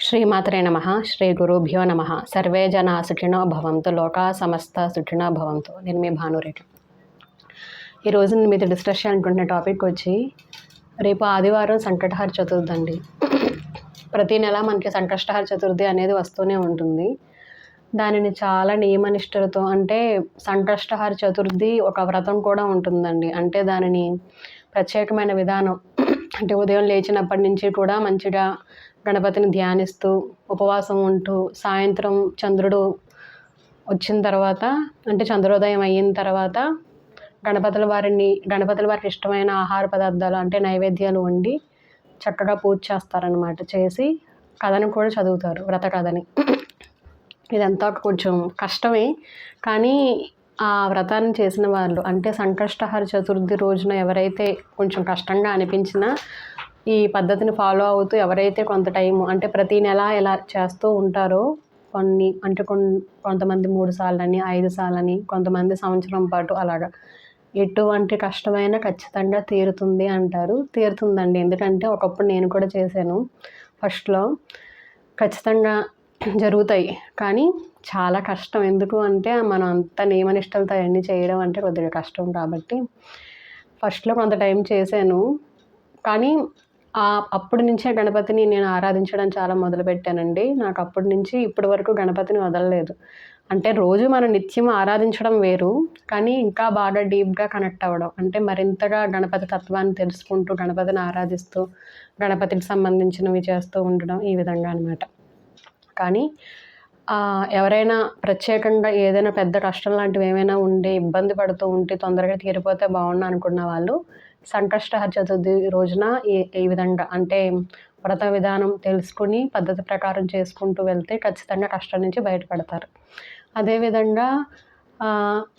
శ్రీమాత్రే నమ. శ్రీ గురుభ్యో నమ. సర్వే జనా సుఖినో భవంతు, లోకా సమస్త సుఖినో భవంతు. నేను మీ భానురేఖ. ఈరోజు నేను మీతో డిస్కస్ చేయాలనుకుంటున్న టాపిక్ వచ్చి, రేపు ఆదివారం సంకటహర చతుర్థి అండి. ప్రతి నెల మనకి సంకష్టహర చతుర్థి అనేది వస్తూనే ఉంటుంది. దానిని చాలా నియమనిష్టలతో, అంటే సంకష్టహర చతుర్థి ఒక వ్రతం కూడా ఉంటుందండి. అంటే దానిని ప్రత్యేకమైన విధానం, అంటే ఉదయం లేచినప్పటి నుంచి కూడా మంచిగా గణపతిని ధ్యానిస్తూ ఉపవాసం ఉంటూ, సాయంత్రం చంద్రుడు వచ్చిన తర్వాత, అంటే చంద్రోదయం అయిన తర్వాత గణపతుల వారికి ఇష్టమైన ఆహార పదార్థాలు, అంటే నైవేద్యాలు వండి చక్కగా పూజ చేస్తారనమాట. చేసి కథను కూడా చదువుతారు, వ్రత కథని. ఇదంతా కొంచెం కష్టమే, కానీ ఆ వ్రతాన్ని చేసిన వాళ్ళు, అంటే సంకష్టహర చతుర్థి రోజున ఎవరైతే కొంచెం కష్టంగా అనిపించినా ఈ పద్ధతిని ఫాలో అవుతూ ఎవరైతే కొంత టైము, అంటే ప్రతి నెల ఇలా చేస్తూ ఉంటారో, కొంతమంది 3 సార్లని 5 సార్లని, కొంతమంది సంవత్సరం పాటు అలాగా, ఎటువంటి కష్టమైనా ఖచ్చితంగా తీరుతుంది అంటారు. తీరుతుందండి, ఎందుకంటే ఒకప్పుడు నేను కూడా చేశాను. ఫస్ట్లో ఖచ్చితంగా జరుగుతాయి, కానీ చాలా కష్టం. ఎందుకు అంటే మనం అంత నియమనిష్టలతో అవన్నీ చేయడం అంటే కొద్దిగా కష్టం. కాబట్టి ఫస్ట్లో కొంత టైం చేశాను, కానీ అప్పటి నుంచే గణపతిని నేను ఆరాధించడం చాలా మొదలుపెట్టానండి. నాకు అప్పటి నుంచి ఇప్పటి వరకు గణపతిని వదలలేదు. అంటే రోజు మనం నిత్యం ఆరాధించడం వేరు, కానీ ఇంకా బాగా డీప్గా కనెక్ట్ అవ్వడం, అంటే మరింతగా గణపతి తత్వాన్ని తెలుసుకుంటూ, గణపతిని ఆరాధిస్తూ, గణపతికి సంబంధించినవి చేస్తూ ఉండడం, ఈ విధంగా అనమాట. కానీ ఎవరైనా ప్రత్యేకంగా ఏదైనా పెద్ద కష్టం లాంటివి ఏమైనా ఉండి ఇబ్బంది పడుతూ ఉంటే, తొందరగా తీరిపోతే బాగుండు అనుకున్న వాళ్ళు సంకష్టహర చతుర్థి రోజున ఈ విధంగా, అంటే వ్రత విధానం తెలుసుకుని పద్ధతి ప్రకారం చేసుకుంటూ వెళ్తే ఖచ్చితంగా కష్టం నుంచి బయటపడతారు. అదేవిధంగా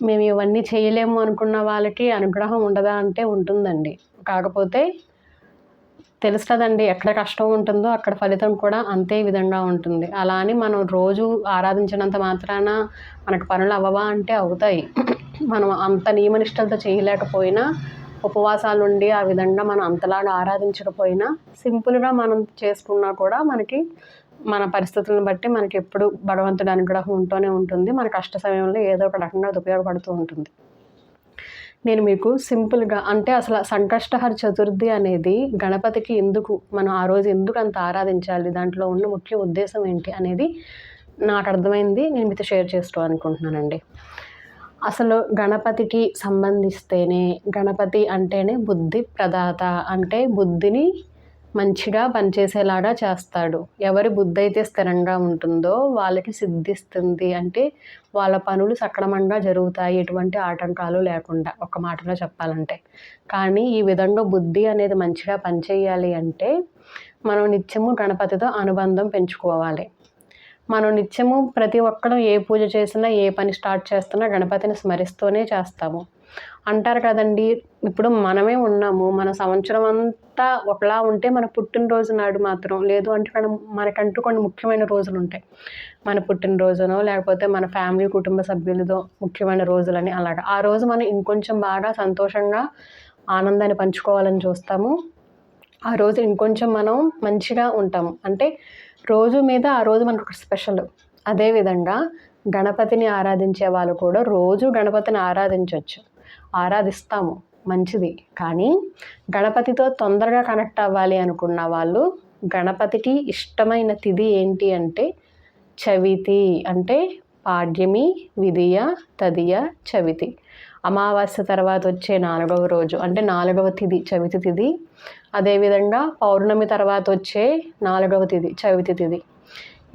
మేము ఇవన్నీ చేయలేము అనుకున్న వాళ్ళకి అనుగ్రహం ఉండదా అంటే ఉంటుందండి. కాకపోతే తెలుస్తుందండి, ఎక్కడ కష్టం ఉంటుందో అక్కడ ఫలితం కూడా అంతే విధంగా ఉంటుంది. అలా అని మనం రోజు ఆరాధించినంత మాత్రాన మనకు పనులు అవ్వవా అంటే అవుతాయి. మనం అంత నియమనిష్టలతో చేయలేకపోయినా, ఉపవాసాలు ఉండి ఆ విధంగా మనం అంతలాగా ఆరాధించకపోయినా, సింపుల్గా మనం చేసుకున్నా కూడా మనకి మన పరిస్థితులను బట్టి మనకి ఎప్పుడు భగవంతుడి అనుగ్రహం ఉంటూనే ఉంటుంది. మన కష్ట సమయంలో ఏదో ఒక రకంగా అది ఉపయోగపడుతూ ఉంటుంది. నేను మీకు సింపుల్గా, అంటే అసలు సంకష్టహర చతుర్థి అనేది గణపతికి ఎందుకు మనం ఆ రోజు ఎందుకు అంత ఆరాధించాలి, దాంట్లో ఉన్న ముఖ్య ఉద్దేశం ఏంటి అనేది నాకు అర్థమైంది. నేను మీతో షేర్ చేసుకోవాలనుకుంటున్నానండి. అసలు గణపతికి సంబంధిస్తేనే, గణపతి అంటేనే బుద్ధి ప్రదాత, అంటే బుద్ధిని మంచిగా పనిచేసేలాగా చేస్తాడు. ఎవరి బుద్ధి అయితే స్థిరంగా ఉంటుందో వాళ్ళకి సిద్ధిస్తుంది, అంటే వాళ్ళ పనులు సక్రమంగా జరుగుతాయి, ఎటువంటి ఆటంకాలు లేకుండా, ఒక మాటలో చెప్పాలంటే. కానీ ఈ విధంగా బుద్ధి అనేది మంచిగా పనిచేయాలి అంటే మనం నిత్యము గణపతితో అనుబంధం పెంచుకోవాలి. మనం నిత్యము ప్రతి ఒక్కరు ఏ పూజ చేసినా, ఏ పని స్టార్ట్ చేస్తున్నా గణపతిని స్మరిస్తూనే చేస్తాము అంటారు కదండి. ఇప్పుడు మనమే ఉన్నాము, మన సంవత్సరం అంతా ఒకలా ఉంటే మన పుట్టినరోజు నాడు మాత్రం లేదు, అంటే మనకంటూ కొన్ని ముఖ్యమైన రోజులు ఉంటాయి. మన పుట్టినరోజునో లేకపోతే మన ఫ్యామిలీ కుటుంబ సభ్యులతో ముఖ్యమైన రోజులని, అలాగా ఆ రోజు మనం ఇంకొంచెం బాగా సంతోషంగా ఆనందాన్ని పంచుకోవాలని చూస్తాము. ఆ రోజు ఇంకొంచెం మనం మంచిగా ఉంటాము, అంటే రోజు మీద ఆ రోజు మనకు ఒక స్పెషల్. అదేవిధంగా గణపతిని ఆరాధించే వాళ్ళు కూడా రోజు గణపతిని ఆరాధిస్తాము, మంచిది. కానీ గణపతితో తొందరగా కనెక్ట్ అవ్వాలి అనుకున్న వాళ్ళు, గణపతికి ఇష్టమైన తిథి ఏంటి అంటే చవితి, అంటే పాడ్యమి, విధియ, తదియ, చవితి. అమావాస్య తర్వాత వచ్చే 4వ రోజు, అంటే 4వ తిథి చవితి తిథి. అదేవిధంగా పౌర్ణమి తర్వాత వచ్చే 4వ తిథి చవితి తిథి.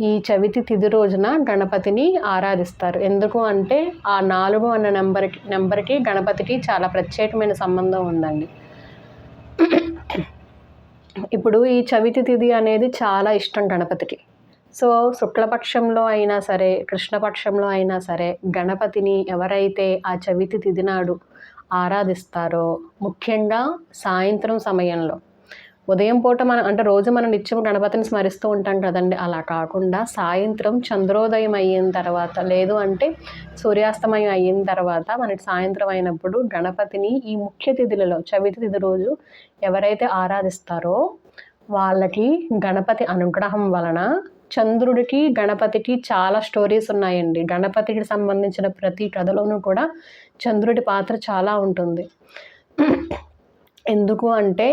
ఈ చవితి తిథి రోజున గణపతిని ఆరాధిస్తారు. ఎందుకు అంటే ఆ 4 అన్న నెంబర్కి గణపతికి చాలా ప్రత్యేకమైన సంబంధం ఉందండి. ఇప్పుడు ఈ చవితి తిథి అనేది చాలా ఇష్టం గణపతికి. సో శుక్లపక్షంలో అయినా సరే, కృష్ణపక్షంలో అయినా సరే, గణపతిని ఎవరైతే ఆ చవితి తిథి నాడు ఆరాధిస్తారో, ముఖ్యంగా సాయంత్రం సమయంలో, ఉదయం పూట అంటే రోజు మనం నిత్యం గణపతిని స్మరిస్తూ ఉంటాం కదండి, అలా కాకుండా సాయంత్రం చంద్రోదయం అయిన తర్వాత, లేదు అంటే సూర్యాస్తమయం అయిన తర్వాత, మనకి సాయంత్రం అయినప్పుడు గణపతిని ఈ ముఖ్య తిథులలో చవితి తిథి రోజు ఎవరైతే ఆరాధిస్తారో వాళ్ళకి గణపతి అనుగ్రహం వలన చంద్రుడికి గణపతికి చాలా స్టోరీస్ ఉన్నాయండి. గణపతికి సంబంధించిన ప్రతి కథలోనూ కూడా చంద్రుడి పాత్ర చాలా ఉంటుంది. ఎందుకు అంటే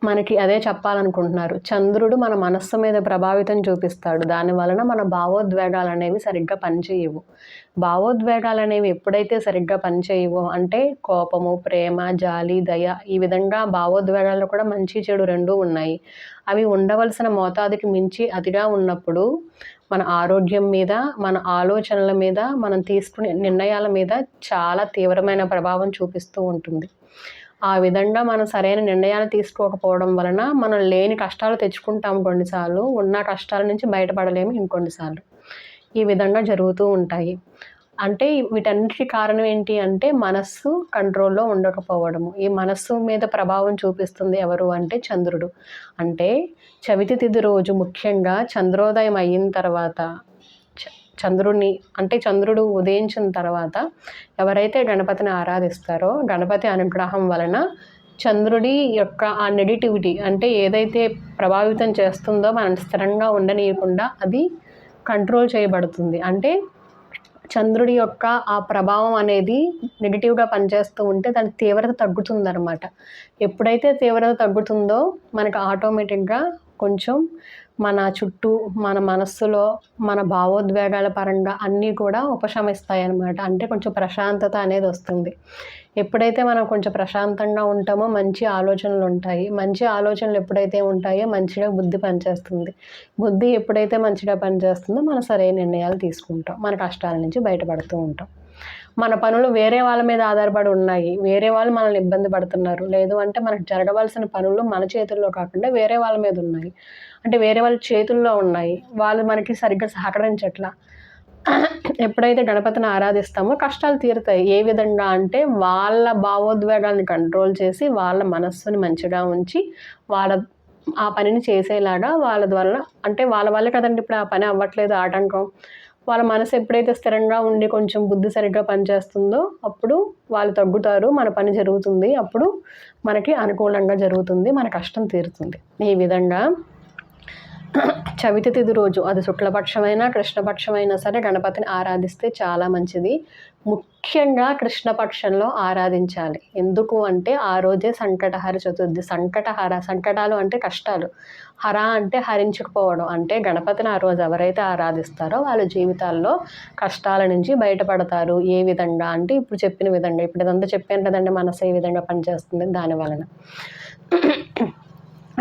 మనకి అదే చెప్పాలనుకుంటున్నారు. చంద్రుడు మన మనస్సు మీద ప్రభావితం చూపిస్తాడు. దాని వలన మన భావోద్వేగాలు అనేవి సరిగ్గా పనిచేయవు. భావోద్వేగాలు అనేవి ఎప్పుడైతే సరిగ్గా పనిచేయవో అంటే కోపము, ప్రేమ, జాలి, దయ ఈ విధంగా భావోద్వేగాల్లో కూడా మంచి చెడు రెండూ ఉన్నాయి. అవి ఉండవలసిన మోతాదుకి మించి అతిగా ఉన్నప్పుడు మన ఆరోగ్యం మీద, మన ఆలోచనల మీద, మనం తీసుకునే నిర్ణయాల మీద చాలా తీవ్రమైన ప్రభావం చూపిస్తూ ఉంటుంది. ఆ విధంగా మనం సరైన నిర్ణయాలు తీసుకోకపోవడం వలన మనం లేని కష్టాలు తెచ్చుకుంటాం కొన్నిసార్లు. ఉన్న కష్టాల నుంచి బయటపడలేము ఇంకొన్నిసార్లు. ఈ విధంగా జరుగుతూ ఉంటాయి. అంటే వీటన్నిటికి కారణం ఏంటి అంటే మనస్సు కంట్రోల్‌లో ఉండకపోవడము. ఈ మనస్సు మీద ప్రభావం చూపిస్తుంది ఎవరు అంటే చంద్రుడు. అంటే చవితి తిథి రోజు ముఖ్యంగా చంద్రోదయం అయిన తర్వాత చంద్రుడిని అంటే చంద్రుడు ఉదయించిన తర్వాత ఎవరైతే గణపతిని ఆరాధిస్తారో గణపతి అనుగ్రహం వలన చంద్రుడి యొక్క ఆ నెగటివిటీ అంటే ఏదైతే ప్రభావితం చేస్తుందో మనం స్థిరంగా ఉండనీయకుండా అది కంట్రోల్ చేయబడుతుంది. అంటే చంద్రుడి యొక్క ఆ ప్రభావం అనేది నెగిటివ్గా పనిచేస్తూ ఉంటే దాని తీవ్రత తగ్గుతుందన్నమాట. ఎప్పుడైతే తీవ్రత తగ్గుతుందో మనకు ఆటోమేటిక్గా కొంచెం మన చుట్టూ, మన మనస్సులో, మన భావోద్వేగాల పరంగా అన్నీ కూడా ఉపశమిస్తాయన్నమాట. అంటే కొంచెం ప్రశాంతత అనేది వస్తుంది. ఎప్పుడైతే మనం కొంచెం ప్రశాంతంగా ఉంటామో మంచి ఆలోచనలు ఉంటాయి. మంచి ఆలోచనలు ఎప్పుడైతే ఉంటాయో మంచిగా బుద్ధి పనిచేస్తుంది. బుద్ధి ఎప్పుడైతే మంచిగా పనిచేస్తుందో మనం సరైన నిర్ణయాలు తీసుకుంటాం. మన కష్టాల నుంచి బయటపడుతూ ఉంటాం. మన పనులు వేరే వాళ్ళ మీద ఆధారపడి ఉన్నాయి. వేరే వాళ్ళు మనల్ని ఇబ్బంది పడుతున్నారు. లేదు అంటే మనకు జరగవలసిన పనులు మన చేతుల్లో కాకుండా వేరే వాళ్ళ మీద ఉన్నాయి. అంటే వేరే వాళ్ళ చేతుల్లో ఉన్నాయి. వాళ్ళు మనకి సరిగ్గా సహకరించట్లా. ఎప్పుడైతే గణపతిని ఆరాధిస్తామో కష్టాలు తీరుతాయి. ఏ విధంగా అంటే వాళ్ళ భావోద్వేగాల్ని కంట్రోల్ చేసి, వాళ్ళ మనస్సుని మంచిగా ఉంచి, ఆ పనిని చేసేలాగా వాళ్ళ ద్వారా అంటే వాళ్ళ వల్లే కదండి ఇప్పుడు ఆ పని అవ్వట్లేదు ఆటంకం. వాళ్ళ మనసు ఎప్పుడైతే స్థిరంగా ఉండి కొంచెం బుద్ధి సరిగ్గా పనిచేస్తుందో అప్పుడు వాళ్ళు తగ్గుతారు. మన పని జరుగుతుంది. అప్పుడు మనకి అనుకూలంగా జరుగుతుంది. మన కష్టం తీరుతుంది. ఈ విధంగా చవితి తిథి రోజు అది శుక్లపక్షమైనా కృష్ణపక్షమైనా సరే గణపతిని ఆరాధిస్తే చాలా మంచిది. ముఖ్యంగా కృష్ణపక్షంలో ఆరాధించాలి. ఎందుకు అంటే ఆ రోజే సంకటహర చతుర్థి. సంకటాలు అంటే కష్టాలు. హర అంటే హరించుకుపోవడం. అంటే గణపతిని ఆ రోజు ఎవరైతే ఆరాధిస్తారో వాళ్ళ జీవితాల్లో కష్టాల నుంచి బయటపడతారు. ఏ విధంగా అంటే ఇప్పుడు చెప్పిన విధంగా, ఇప్పుడు ఇదంతా చెప్పాను కదండి మనసు ఏ విధంగా పనిచేస్తుంది దాని వలన.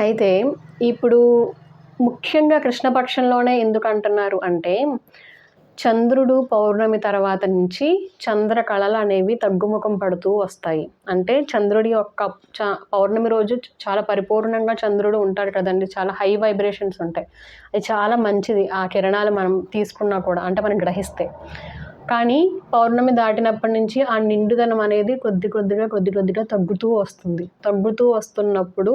అయితే ఇప్పుడు ముఖ్యంగా కృష్ణపక్షంలోనే ఎందుకు అంటున్నారు అంటే చంద్రుడు పౌర్ణమి తర్వాత నుంచి చంద్రకళలు అనేవి తగ్గుముఖం పడుతూ వస్తాయి. అంటే చంద్రుడి యొక్క పౌర్ణమి రోజు చాలా పరిపూర్ణంగా చంద్రుడు ఉంటాడు కదండి. చాలా హై వైబ్రేషన్స్ ఉంటాయి. అది చాలా మంచిది ఆ కిరణాలు మనం తీసుకున్నా కూడా అంటే మనం గ్రహిస్తే. కానీ పౌర్ణమి దాటినప్పటి నుంచి ఆ నిండుదనం అనేది కొద్ది కొద్దిగా తగ్గుతూ వస్తుంది. తగ్గుతూ వస్తున్నప్పుడు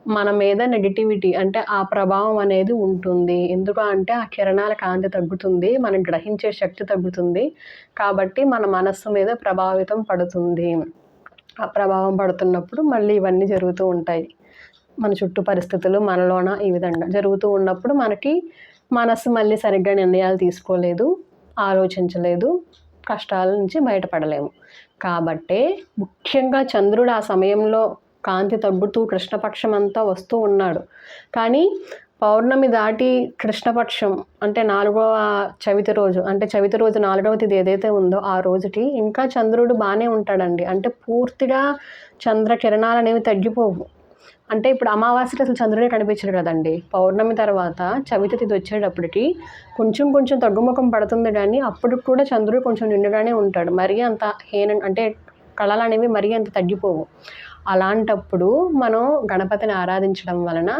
మన మీద నెగటివిటీ అంటే ఆ ప్రభావం అనేది ఉంటుంది. ఎందుకు అంటే ఆ కిరణాల కాంతి తగ్గుతుంది. మనం గ్రహించే శక్తి తగ్గుతుంది. కాబట్టి మన మనస్సు మీద ప్రభావితం పడుతుంది. ఆ ప్రభావం పడుతున్నప్పుడు మళ్ళీ ఇవన్నీ జరుగుతూ ఉంటాయి. మన చుట్టూ పరిస్థితులు మనలోన ఈ విధంగా జరుగుతూ ఉన్నప్పుడు మనకి మనస్సు మళ్ళీ సరిగ్గా నిర్ణయాలు తీసుకోలేదు, ఆలోచించలేదు, కష్టాల నుంచి బయటపడలేము. కాబట్టే ముఖ్యంగా చంద్రుడు ఆ సమయంలో కాంతి తగ్గుతూ కృష్ణపక్షం అంతా వస్తూ ఉన్నాడు. కానీ పౌర్ణమి దాటి కృష్ణపక్షం అంటే 4వ చవితి రోజు అంటే చవితి రోజు 4వ తిథి ఏదైతే ఉందో ఆ రోజుకి ఇంకా చంద్రుడు బాగానే ఉంటాడండి. అంటే పూర్తిగా చంద్రకిరణాలు అనేవి తగ్గిపోవు. అంటే ఇప్పుడు అమావాస్యకి అసలు చంద్రుడే కనిపించడు కదండి. పౌర్ణమి తర్వాత చవితి తిథి వచ్చేటప్పటికి కొంచెం తగ్గుముఖం పడుతుంది. కానీ అప్పటికి కూడా చంద్రుడు కొంచెం నిండుగానే ఉంటాడు. మరీ అంత అంటే కళలు అనేవి మరీ అంత తగ్గిపోవు. అలాంటప్పుడు మనం గణపతిని ఆరాధించడం వలన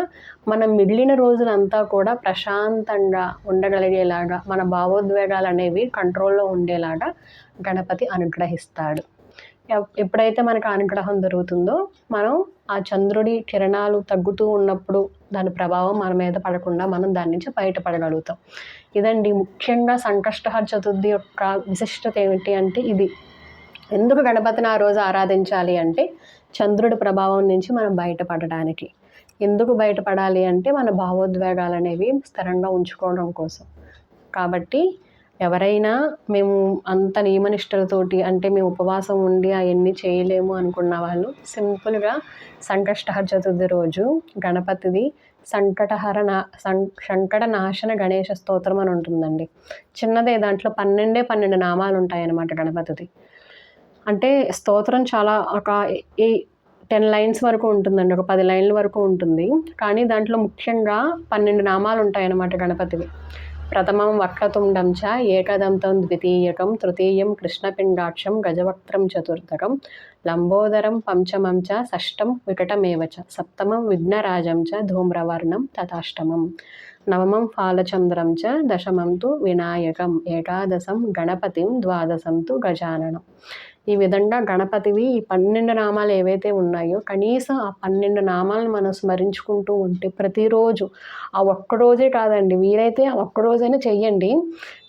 మనం మిగిలిన రోజులంతా కూడా ప్రశాంతంగా ఉండగలిగేలాగా మన భావోద్వేగాలు అనేవి కంట్రోల్లో ఉండేలాగా గణపతి అనుగ్రహిస్తాడు. ఎప్పుడైతే మనకు అనుగ్రహం దొరుకుతుందో మనం ఆ చంద్రుడి కిరణాలు తగ్గుతూ ఉన్నప్పుడు దాని ప్రభావం మన మీద పడకుండా మనం దాని నుంచి బయటపడగలుగుతాం. ఇదండి ముఖ్యంగా సంకష్టహర చతుర్థి యొక్క విశిష్టత ఏమిటి అంటే ఇది. ఎందుకు గణపతిని ఆ రోజు ఆరాధించాలి అంటే చంద్రుడి ప్రభావం నుంచి మనం బయటపడడానికి. ఎందుకు బయటపడాలి అంటే మన భావోద్వేగాలు అనేవి స్థిరంగా ఉంచుకోవడం కోసం. కాబట్టి ఎవరైనా మేము అంత నియమనిష్టలతోటి అంటే మేము ఉపవాసం ఉండి అవన్నీ చేయలేము అనుకున్న వాళ్ళు సింపుల్గా సంకష్టహర చతుర్థి రోజు గణపతిది సంకట నాశన గణేష స్తోత్రం అని ఉంటుందండి. చిన్నదే, దాంట్లో 12 నామాలు ఉంటాయన్నమాట గణపతిది. అంటే స్తోత్రం చాలా ఒక 10 లైన్స్ వరకు ఉంటుందండి, ఒక 10 లైన్ల వరకు ఉంటుంది. కానీ దాంట్లో ముఖ్యంగా 12 నామాలు ఉంటాయన్నమాట గణపతివి. ప్రథమం వక్రతుండం చ ఏకదంతం ద్వితీయకం తృతీయం కృష్ణపిండాక్షం గజవక్త్రం చతుర్థకం లంబోదరం పంచమం చ షష్టం వికటమేవ చ సప్తమం విఘ్నరాజం చ ధూమ్రవర్ణం తథాష్టమం నవమం ఫాలచంద్రం చ దశమం తు వినాయకం ఏకాదశం గణపతిం ద్వాదశం తు గజాననం. ఈ విధంగా గణపతివి ఈ 12 నామాలు ఏవైతే ఉన్నాయో కనీసం ఆ 12 నామాలను మనం స్మరించుకుంటూ ఉంటే ప్రతిరోజు, ఆ ఒక్కరోజే కాదండి, వీలైతే ఆ ఒక్కరోజైనా చెయ్యండి.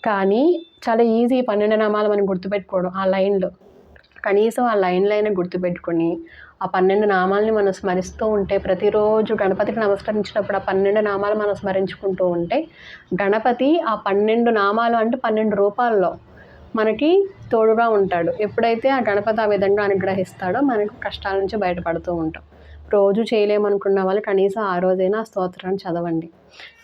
కానీ చాలా ఈజీ 12 నామాలు మనం గుర్తుపెట్టుకోవడం. ఆ లైన్లో కనీసం ఆ లైన్లైనా గుర్తుపెట్టుకొని ఆ 12 నామాలని మనం స్మరిస్తూ ఉంటే ప్రతిరోజు గణపతికి నమస్కరించినప్పుడు ఆ 12 నామాలు మనం స్మరించుకుంటూ ఉంటే గణపతి ఆ 12 నామాలు అంటే 12 రూపాల్లో మనకి తోడుగా ఉంటాడు. ఎప్పుడైతే ఆ గణపతి ఆ విధంగా అనుగ్రహిస్తాడో మనకు కష్టాల నుంచి బయటపడుతూ ఉంటాం. రోజు చేయలేమనుకున్న వాళ్ళు కనీసం ఆ రోజైనా ఆ స్తోత్రాన్ని చదవండి.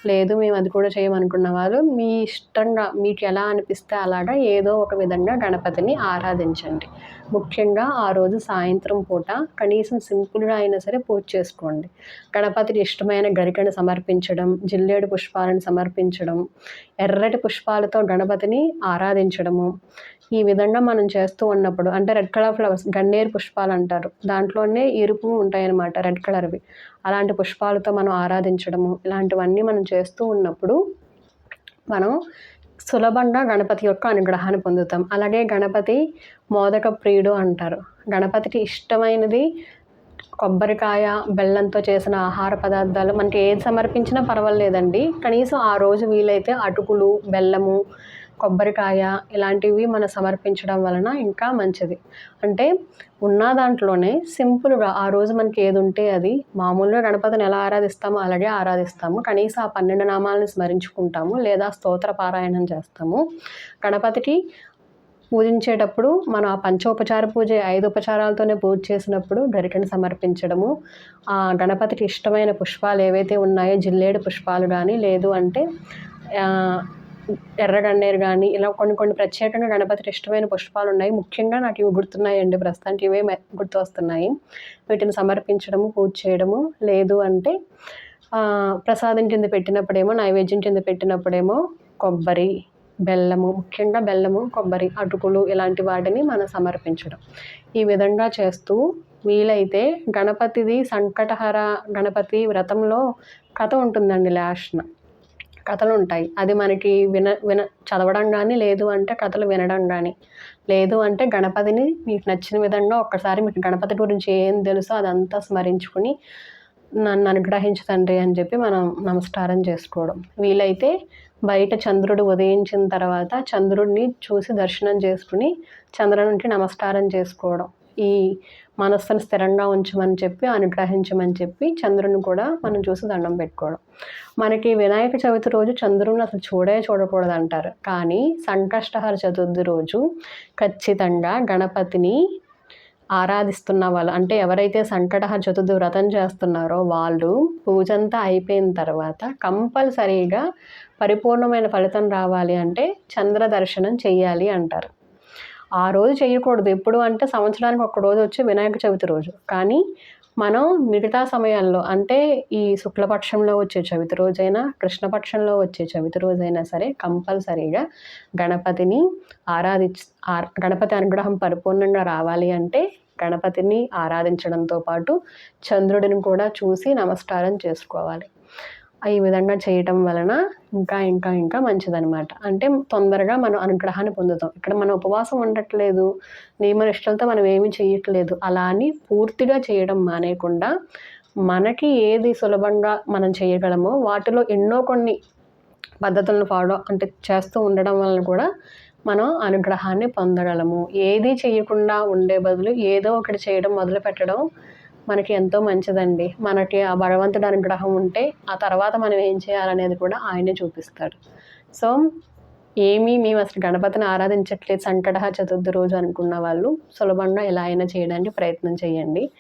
లేదు మేము అది కూడా చేయమనుకున్న వాళ్ళు మీ ఇష్టంగా మీకు ఎలా అనిపిస్తే అలాగా ఏదో ఒక విధంగా గణపతిని ఆరాధించండి. ముఖ్యంగా ఆ రోజు సాయంత్రం పూట కనీసం సింపుల్గా అయినా సరే పూజ చేసుకోండి. గణపతికి ఇష్టమైన గరికను సమర్పించడం, జిల్లేడు పుష్పాలను సమర్పించడం, ఎర్రటి పుష్పాలతో గణపతిని ఆరాధించడము. ఈ విధంగా మనం చేస్తూ ఉన్నప్పుడు అంటే రెడ్ కలర్ ఫ్లవర్స్ గన్నేరు పుష్పాలు అంటారు, దాంట్లోనే ఎరుపు ఉంటాయన్నమాట రెడ్ కలర్వి. అలాంటి పుష్పాలతో మనం ఆరాధించడము, ఇలాంటివన్నీ మనం చేస్తూ ఉన్నప్పుడు మనం సులభంగా గణపతి యొక్క అనుగ్రహాన్ని పొందుతాం. అలాగే గణపతి మోదక ప్రియుడు అంటారు. గణపతికి ఇష్టమైనది కొబ్బరికాయ, బెల్లంతో చేసిన ఆహార పదార్థాలు. మనకి ఏది సమర్పించినా పర్వాలేదండి, కనీసం ఆ రోజు వీలైతే అటుకులు, బెల్లము, కొబ్బరికాయ ఇలాంటివి మనం సమర్పించడం వలన ఇంకా మంచిది. అంటే ఉన్న దాంట్లోనే సింపుల్గా ఆ రోజు మనకి ఏది ఉంటే అది, మామూలుగా గణపతిని ఎలా ఆరాధిస్తామో అలాగే ఆరాధిస్తాము. కనీసం ఆ 12 నామాలను స్మరించుకుంటాము లేదా స్తోత్ర పారాయణం చేస్తాము. గణపతికి పూజించేటప్పుడు మనం ఆ పంచోపచార పూజ 5 ఉపచారాలతోనే పూజ చేసినప్పుడు గరికను సమర్పించడము, ఆ గణపతికి ఇష్టమైన పుష్పాలు ఏవైతే ఉన్నాయో జిల్లేడు పుష్పాలు కానీ, లేదు అంటే ఎర్రగన్నేరు కానీ, ఇలా కొన్ని ప్రత్యేకంగా గణపతికి ఇష్టమైన పుష్పాలు ఉన్నాయి. ముఖ్యంగా నాకు ఇవి గుర్తున్నాయండి, ప్రస్తుతానికి ఇవే గుర్తు వస్తున్నాయి. వీటిని సమర్పించడము, పూజ చేయడము. లేదు అంటే ప్రసాదం కింద పెట్టినప్పుడేమో, నైవేద్యం కింద పెట్టినప్పుడేమో కొబ్బరి, బెల్లము, ముఖ్యంగా బెల్లము, కొబ్బరి, అటుకులు ఇలాంటి వాటిని మనం సమర్పించడం. ఈ విధంగా చేస్తూ వీలైతే గణపతిది సంకటహర గణపతి వ్రతంలో కథ ఉంటుందండి, లాస్ట్న కథలు ఉంటాయి. అది మనకి చదవడం కానీ, లేదు అంటే కథలు వినడం కానీ, లేదు అంటే గణపతిని మీకు నచ్చిన విధంగా ఒక్కసారి మీకు గణపతి గురించి ఏం తెలుసో అదంతా స్మరించుకుని నన్ను అనుగ్రహించు తండ్రి అని చెప్పి మనం నమస్కారం చేసుకోవడం. వీలైతే బయట చంద్రుడు ఉదయించిన తర్వాత చంద్రుడిని చూసి దర్శనం చేసుకుని చంద్రునికి నమస్కారం చేసుకోవడం. ఈ మనస్సును స్థిరంగా ఉంచమని చెప్పి, అనుగ్రహించమని చెప్పి చంద్రుని కూడా మనం చూసి దండం పెట్టుకోవడం. మనకి వినాయక చవితి రోజు చంద్రుని అసలు చూడకూడదు అంటారు. కానీ సంకష్టహర చతుర్థి రోజు ఖచ్చితంగా గణపతిని ఆరాధిస్తున్న వాళ్ళు, అంటే ఎవరైతే సంకటహర చతుర్థి వ్రతం చేస్తున్నారో వాళ్ళు పూజంతా అయిపోయిన తర్వాత కంపల్సరీగా పరిపూర్ణమైన ఫలితం రావాలి అంటే చంద్ర దర్శనం చెయ్యాలి అంటారు. ఆ రోజు చేయకూడదు, ఎప్పుడు అంటే సంవత్సరానికి ఒక్క రోజు వచ్చి వినాయక చవితి రోజు. కానీ మనం మిగతా సమయాల్లో అంటే ఈ శుక్లపక్షంలో వచ్చే చవితి రోజైనా, కృష్ణపక్షంలో వచ్చే చవితి రోజైనా సరే కంపల్సరీగా గణపతిని గణపతి అనుగ్రహం పరిపూర్ణంగా రావాలి అంటే గణపతిని ఆరాధించడంతో పాటు చంద్రుడిని కూడా చూసి నమస్కారం చేసుకోవాలి. ఈ విధంగా చేయటం వలన ఇంకా మంచిదనమాట. అంటే తొందరగా మనం అనుగ్రహాన్ని పొందుతాం. ఇక్కడ మనం ఉపవాసం ఉండట్లేదు, నియమనిష్టలతో మనం ఏమీ చేయట్లేదు. అలా అని పూర్తిగా చేయడం మానేయకుండా మనకి ఏది సులభంగా మనం చేయగలమో వాటిలో కొన్ని పద్ధతులను ఫాలో చేస్తూ ఉండడం వలన కూడా మనం అనుగ్రహాన్ని పొందగలము. ఏది చేయకుండా ఉండే బదులు ఏదో ఒకటి చేయడం మొదలు పెట్టడం మనకి ఎంతో మంచిదండి. మనకి ఆ భగవంతుడి అనుగ్రహం ఉంటే ఆ తర్వాత మనం ఏం చేయాలనేది కూడా ఆయనే చూపిస్తాడు. సో, మేము అసలు గణపతిని ఆరాధించట్లేదు సంకటహర చతుర్థి రోజు అనుకున్న వాళ్ళు సులభంగా ఎలా అయినా చేయడానికి ప్రయత్నం చేయండి.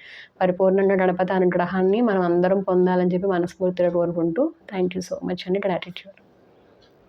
పరిపూర్ణంగా గణపతి అనుగ్రహాన్ని మనం అందరం పొందాలని చెప్పి మనస్ఫూర్తిగా కోరుకుంటూ థ్యాంక్ యూ సో మచ్ అండి. గ్రాటిట్యూడ్.